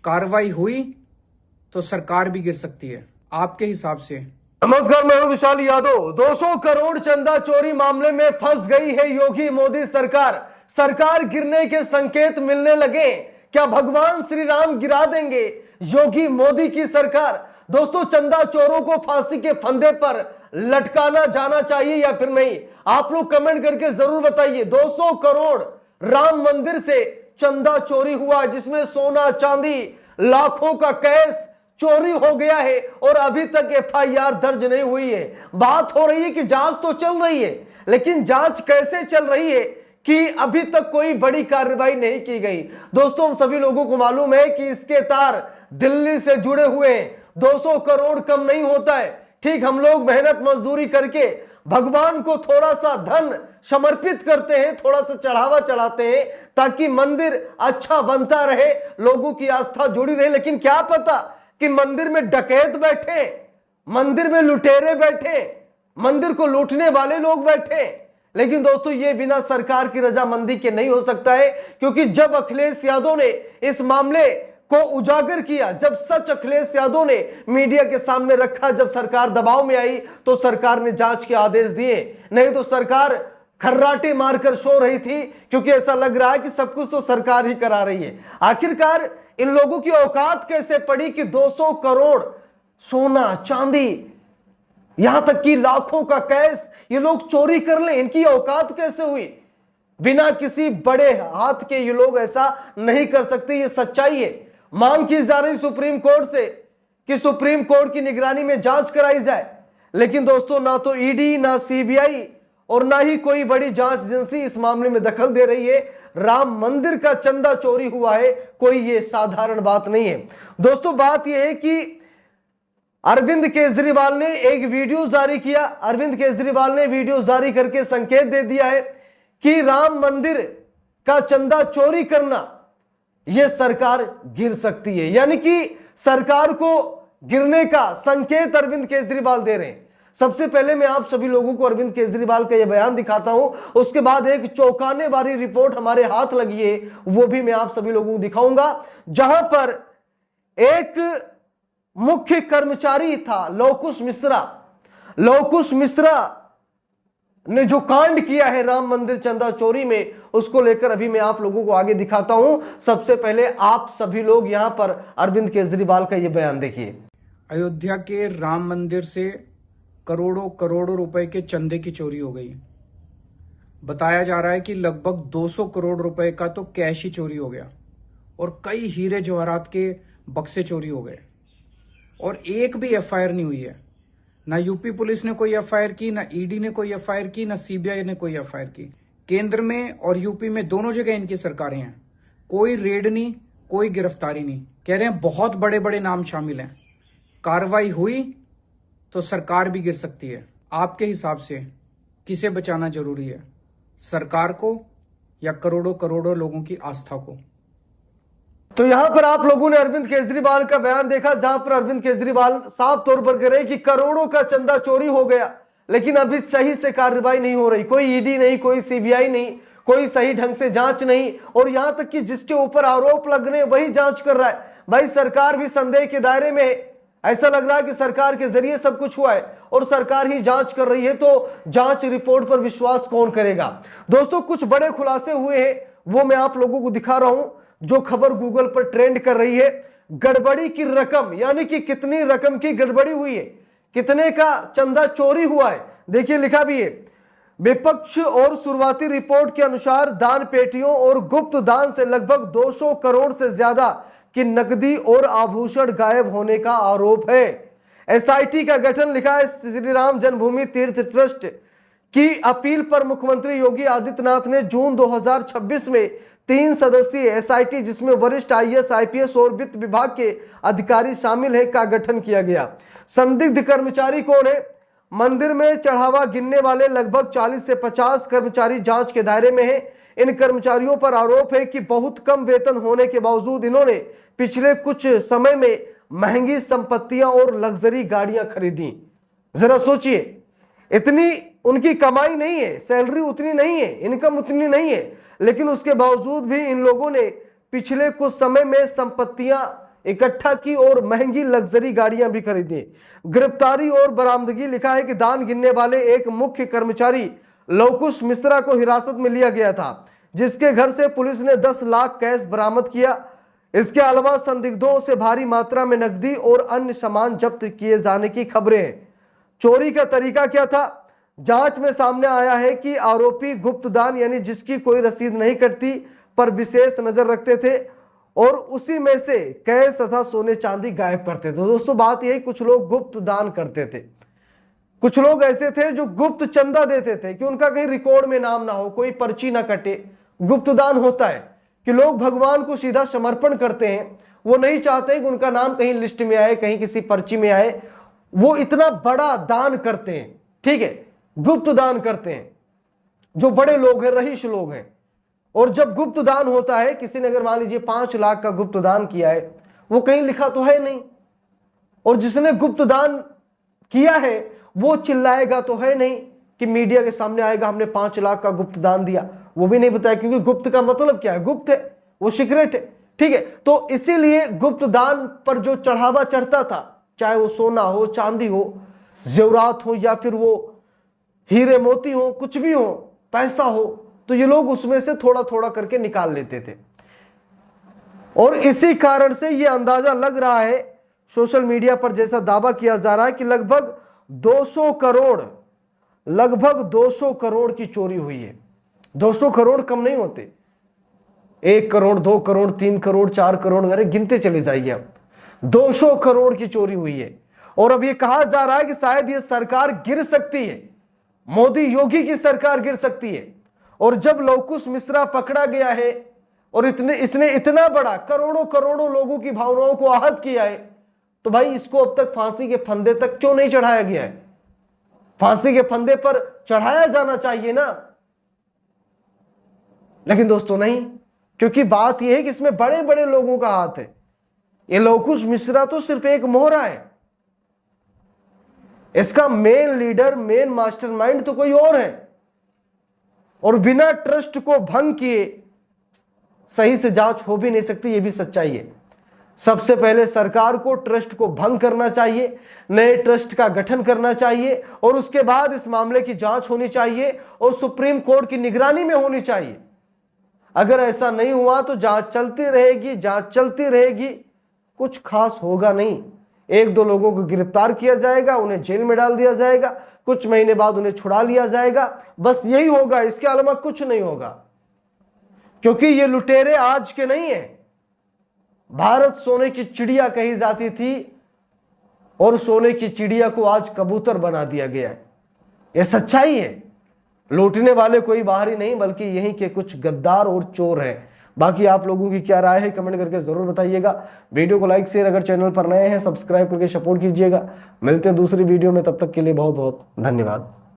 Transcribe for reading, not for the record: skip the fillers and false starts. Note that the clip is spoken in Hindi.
कार्रवाई हुई तो सरकार भी गिर सकती है। आपके हिसाब से? नमस्कार, मैं हूं विशाल यादव। 200 करोड़ चंदा चोरी मामले में फंस गई है योगी मोदी सरकार। सरकार गिरने के संकेत मिलने लगे। क्या भगवान श्री राम गिरा देंगे योगी मोदी की सरकार? दोस्तों, चंदा चोरों को फांसी के फंदे पर लटकाना जाना चाहिए या फिर नहीं? आप लोग कमेंट करके जरूर बताइए। 200 करोड़ राम मंदिर से चंदा चोरी हुआ, जिसमें सोना चांदी लाखों का कैश चोरी हो गया है और अभी तक एफआईआर दर्ज नहीं हुई है। बात हो रही है कि जांच तो चल रही है, लेकिन जांच कैसे चल रही है कि अभी तक कोई बड़ी कार्रवाई नहीं की गई। दोस्तों, हम सभी लोगों को मालूम है कि इसके तार दिल्ली से जुड़े हुए हैं। 200 करोड़ कम नहीं होता है। ठीक, हम लोग मेहनत मजदूरी करके भगवान को थोड़ा सा धन समर्पित करते हैं, थोड़ा सा चढ़ावा चढ़ाते हैं ताकि मंदिर अच्छा बनता रहे, लोगों की आस्था जुड़ी रहे। लेकिन क्या पता कि मंदिर में डकैत बैठे, मंदिर में लुटेरे बैठे, मंदिर को लूटने वाले लोग बैठे। लेकिन दोस्तों, यह बिना सरकार की रजामंदी के नहीं हो सकता है, क्योंकि जब अखिलेश यादव ने इस मामले को उजागर किया, जब सच अखिलेश यादव ने मीडिया के सामने रखा, जब सरकार दबाव में आई तो सरकार ने जांच के आदेश दिए। नहीं तो सरकार खर्राटे मारकर सो रही थी, क्योंकि ऐसा लग रहा है कि सब कुछ तो सरकार ही करा रही है। आखिरकार इन लोगों की औकात कैसे पड़ी कि 200 करोड़ सोना चांदी, यहां तक कि लाखों का कैश ये लोग चोरी कर ले? इनकी औकात कैसे हुई? बिना किसी बड़े हाथ के ये लोग ऐसा नहीं कर सकते, ये सच्चाई है। मांग की जा रही सुप्रीम कोर्ट से कि सुप्रीम कोर्ट की निगरानी में जांच कराई जाए, लेकिन दोस्तों, ना तो ईडी, ना सीबीआई और ना ही कोई बड़ी जांच एजेंसी इस मामले में दखल दे रही है। राम मंदिर का चंदा चोरी हुआ है, कोई ये साधारण बात नहीं है। दोस्तों, बात यह है कि अरविंद केजरीवाल ने एक वीडियो जारी किया। अरविंद केजरीवाल ने वीडियो जारी करके संकेत दे दिया है कि राम मंदिर का चंदा चोरी करना, यह सरकार गिर सकती है। यानी कि सरकार को गिरने का संकेत अरविंद केजरीवाल दे रहे हैं। सबसे पहले मैं आप सभी लोगों को अरविंद केजरीवाल का यह बयान दिखाता हूं, उसके बाद एक चौंकाने वाली रिपोर्ट हमारे हाथ लगी है, वो भी मैं आप सभी लोगों को दिखाऊंगा, जहां पर एक मुख्य कर्मचारी था लवकुश मिश्रा। लवकुश मिश्रा ने जो कांड किया है राम मंदिर चंदा चोरी में, उसको लेकर अभी मैं आप लोगों को आगे दिखाता हूं। सबसे पहले आप सभी लोग यहां पर अरविंद केजरीवाल का यह बयान देखिए। अयोध्या के राम मंदिर से करोड़ों करोड़ों रुपए के चंदे की चोरी हो गई। बताया जा रहा है कि लगभग 200 करोड़ रुपए का तो कैश ही चोरी हो गया और कई हीरे जवाहरात के बक्से चोरी हो गए, और एक भी एफआईआर नहीं हुई है। ना यूपी पुलिस ने कोई एफआईआर की, ना ईडी ने कोई एफआईआर की, ना सीबीआई ने कोई एफआईआर की। केंद्र में और यूपी में दोनों जगह इनकी सरकारें हैं, कोई रेड नहीं, कोई गिरफ्तारी नहीं। कह रहे हैं बहुत बड़े बड़े नाम शामिल हैं। कार्रवाई हुई तो सरकार भी गिर सकती है। आपके हिसाब से किसे बचाना जरूरी है, सरकार को या करोड़ों करोड़ों लोगों की आस्था को? तो यहां पर आप लोगों ने अरविंद केजरीवाल का बयान देखा, जहां पर अरविंद केजरीवाल साफ तौर पर कह रहे कि करोड़ों का चंदा चोरी हो गया, लेकिन अभी सही से कार्रवाई नहीं हो रही। कोई ईडी नहीं, कोई सीबीआई नहीं, कोई सही ढंग से जांच नहीं, और यहां तक कि जिसके ऊपर आरोप लग रहे हैं वही जांच कर रहा है। भाई, सरकार भी संदेह के दायरे में है। ऐसा लग रहा है कि सरकार के जरिए सब कुछ हुआ है और सरकार ही जांच कर रही है, तो जांच रिपोर्ट पर विश्वास कौन करेगा? दोस्तों, कुछ बड़े खुलासे हुए हैं, वो मैं आप लोगों को दिखा रहा हूं। जो खबर गूगल पर ट्रेंड कर रही है, गड़बड़ी की रकम, यानी कि कितनी रकम की गड़बड़ी हुई है, कितने का चंदा चोरी हुआ है। देखिए, लिखा भी है, विपक्ष और शुरुआती रिपोर्ट के अनुसार दान पेटियों और गुप्त दान से लगभग 200 करोड़ से ज्यादा की नकदी और आभूषण गायब होने का आरोप है। एसआईटी का गठन, लिखा है, श्री राम जन्मभूमि तीर्थ ट्रस्ट की अपील पर मुख्यमंत्री योगी आदित्यनाथ ने जून 2026 में 3 सदस्यीय एसआईटी, जिसमें वरिष्ठ आईएएस, आईपीएस और वित्त विभाग के अधिकारी शामिल है, का गठन किया गया। संदिग्ध कर्मचारी कौन है? मंदिर में चढ़ावा गिनने वाले लगभग 40 से 50 कर्मचारी जांच के दायरे में हैं। इन कर्मचारियों पर आरोप है कि बहुत कम वेतन होने के बावजूद इन्होंने पिछले कुछ समय में महंगी संपत्तियां और लग्जरी गाड़ियां खरीदी। जरा सोचिए, इतनी उनकी कमाई नहीं है, सैलरी उतनी नहीं है, इनकम उतनी नहीं है, लेकिन उसके बावजूद भी इन लोगों ने पिछले कुछ समय में संपत्तियां इकट्ठा की और महंगी लग्जरी गाड़ियां भी खरीदी। गिरफ्तारी और बरामदगी लिखा है कि दान गिनने वाले एक मुख्य कर्मचारी लवकुश मिश्रा को हिरासत में लिया गया था, जिसके घर से पुलिस ने 10 लाख कैश बरामद किया। इसके अलावा संदिग्धों से भारी मात्रा में नकदी और अन्य सामान जब्त किए जाने की खबरें हैं। चोरी का तरीका क्या था? जांच में सामने आया है कि आरोपी गुप्त दान यानी जिसकी कोई रसीद नहीं कटती पर विशेष नजर रखते थे और उसी में से कैश तथा सोने चांदी गायब करते थे। दोस्तों बात यही, कुछ लोग गुप्त दान करते थे, कुछ लोग ऐसे थे जो गुप्त चंदा देते थे कि उनका कहीं रिकॉर्ड में नाम ना हो, कोई पर्ची ना कटे। गुप्त दान होता है कि लोग भगवान को सीधा समर्पण करते हैं, वो नहीं चाहते कि उनका नाम कहीं लिस्ट में आए, कहीं किसी पर्ची में आए, वो इतना बड़ा दान करते हैं। ठीक है, गुप्त दान करते हैं जो बड़े लोग हैं, रईस लोग हैं। और जब गुप्त दान होता है, किसी ने अगर मान लीजिए 5 लाख का गुप्त दान किया है, वो कहीं लिखा तो है नहीं, और जिसने गुप्त दान किया है वो चिल्लाएगा तो है नहीं कि मीडिया के सामने आएगा हमने 5 लाख का गुप्त दान दिया, वो भी नहीं बताया, क्योंकि गुप्त का मतलब क्या है? गुप्त है, वो सीक्रेट है। ठीक है, तो इसीलिए गुप्त दान पर जो चढ़ावा चढ़ता था, चाहे वो सोना हो, चांदी हो, जेवरात हो, या फिर वो हीरे मोती हो, कुछ भी हो, पैसा हो, तो ये लोग उसमें से थोड़ा थोड़ा करके निकाल लेते थे। और इसी कारण से ये अंदाजा लग रहा है सोशल मीडिया पर, जैसा दावा किया जा रहा है कि लगभग 200 करोड़ की चोरी हुई है। 200 करोड़ कम नहीं होते, 1 करोड़, 2 करोड़, 3 करोड़, 4 करोड़, अरे गिनते चले जाइए आप। 200 करोड़ की चोरी हुई है। और अब ये कहा जा रहा है कि शायद ये सरकार गिर सकती है, मोदी योगी की सरकार गिर सकती है। और जब लवकुश मिश्रा पकड़ा गया है और इसने इतना बड़ा करोड़ों करोड़ों लोगों की भावनाओं को आहत किया है, तो भाई इसको अब तक फांसी के फंदे तक क्यों नहीं चढ़ाया गया है? फांसी के फंदे पर चढ़ाया जाना चाहिए ना। लेकिन दोस्तों नहीं, क्योंकि बात यह है कि इसमें बड़े बड़े लोगों का हाथ है। ये लवकुश मिश्रा तो सिर्फ एक मोहरा है, इसका मेन लीडर, मेन मास्टरमाइंड तो कोई और है। और बिना ट्रस्ट को भंग किए सही से जांच हो भी नहीं सकती, ये भी सच्चाई है। सबसे पहले सरकार को ट्रस्ट को भंग करना चाहिए, नए ट्रस्ट का गठन करना चाहिए, और उसके बाद इस मामले की जांच होनी चाहिए और सुप्रीम कोर्ट की निगरानी में होनी चाहिए। अगर ऐसा नहीं हुआ तो जांच चलती रहेगी, कुछ खास होगा नहीं। 1-2 लोगों को गिरफ्तार किया जाएगा, उन्हें जेल में डाल दिया जाएगा, कुछ महीने बाद उन्हें छुड़ा लिया जाएगा, बस यही होगा, इसके अलावा कुछ नहीं होगा। क्योंकि ये लुटेरे आज के नहीं है। भारत सोने की चिड़िया कही जाती थी और सोने की चिड़िया को आज कबूतर बना दिया गया है। यह सच्चाई है। लूटने वाले कोई बाहरी नहीं, बल्कि यहीं के कुछ गद्दार और चोर हैं। बाकी आप लोगों की क्या राय है कमेंट करके जरूर बताइएगा। वीडियो को लाइक शेयर, अगर चैनल पर नए हैं सब्सक्राइब करके सपोर्ट कीजिएगा। मिलते हैं दूसरी वीडियो में, तब तक के लिए बहुत बहुत धन्यवाद।